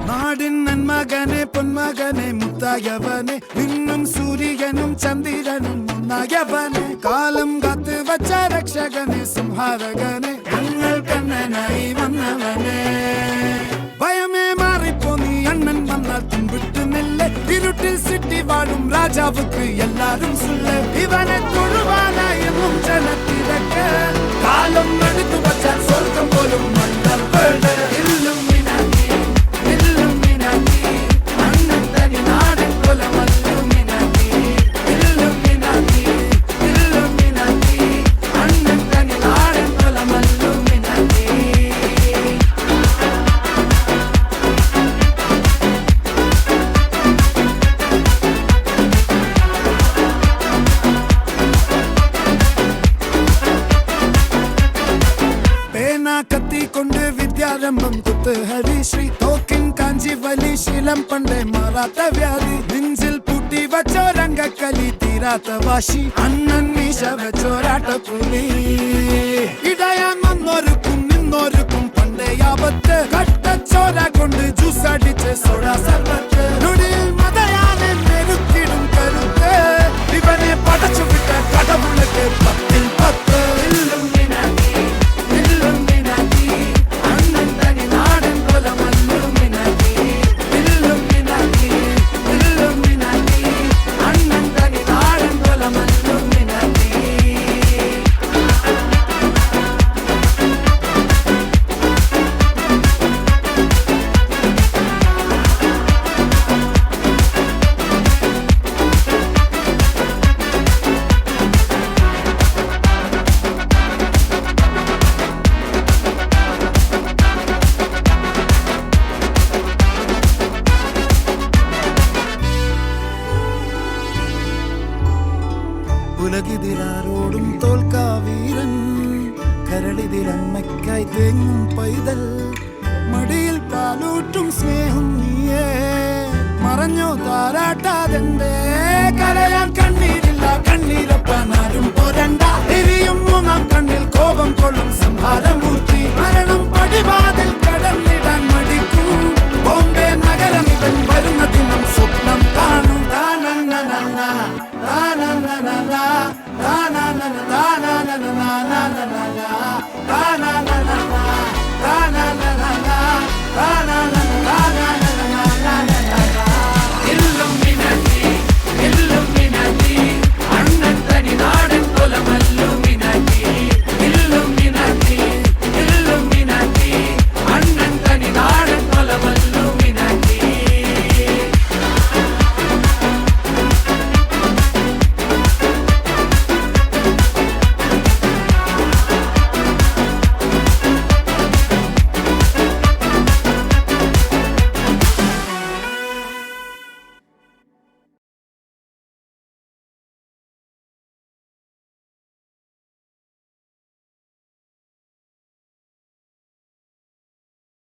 നാടിൻ നന്മകനെ പൊന്മകനെ മുത്തായവനെ നിന്നും സൂര്യനും ചന്ദ്രനും ഒന്നായവനെ കാലം കാത്ത് വച്ച രക്ഷകനെ സംഹാരകനെ ഞങ്ങൾ കണ്ണനായി വന്നവനെ ഭയമേ മാറിപ്പോ നീ അണ്ണൻ വന്നാൽ തുമ്പിട്ടുന്നില്ല ഇരുട്ടിൽ സിറ്റി വാഴും രാജാവുക്ക് എല്ലാരും സുല്ല ഇവനെ തൊഴുവാനായി എന്നും ജനത്തിരക്ക് കാലം എടുത്തു വച്ചാൽ സ്വർഗം പോലും മണ്ണപ്പേട് കത്തിക്കൊണ്ട് വിദ്യാരംഭം കുത്ത് ഹരിശ്രീ തോക്കിൻ കാഞ്ചി വലി ശീലം പണ്ടേ മാറാത്ത വ്യാധി നെഞ്ചിൽ പൂട്ടി വച്ചോരംഗക്കലി തീരാത്ത വാശി അണ്ണൻ മീശ വെച്ചോരാട്ട പുലി ഇടയാങ്ങൊന്നൊരുക്കും നിന്നൊരുക്കും പണ്ടേ ആപത്ത് കട്ടച്ചോര കൊണ്ട് ജ്യൂസ് അടിച്ച് സോഡ സർബത്ത് നൊടിയിൽ മതയാനെ മെരുക്കിടും കരുത്ത് ഇവനെ പടച്ചു വിട്ട കടവുളക്ക് 10-10 ഉലകിതിരാരോടും തോൽക്കാവീരൻ കരളിതിരമ്മയ്ക്കായി തേങ്ങും പൈതൽ മടിയിൽ പാലൂട്ടും സ്നേഹം നീയേ മറഞ്ഞോ താരാട്ടാതെന്തേ കരയാൻ കണ്ണീരില്ല കണ്ണീരൊപ്പാനാരും പോരണ്ട എരിയും മൂന്നാം കണ്ണിൽ കോപം കൊള്ളും സംഹാരമൂർത്തി മരണം പടിവാതിൽ കടന്നിടാൻ മടിക്കും ബോംബെ നഗരം ഇവൻ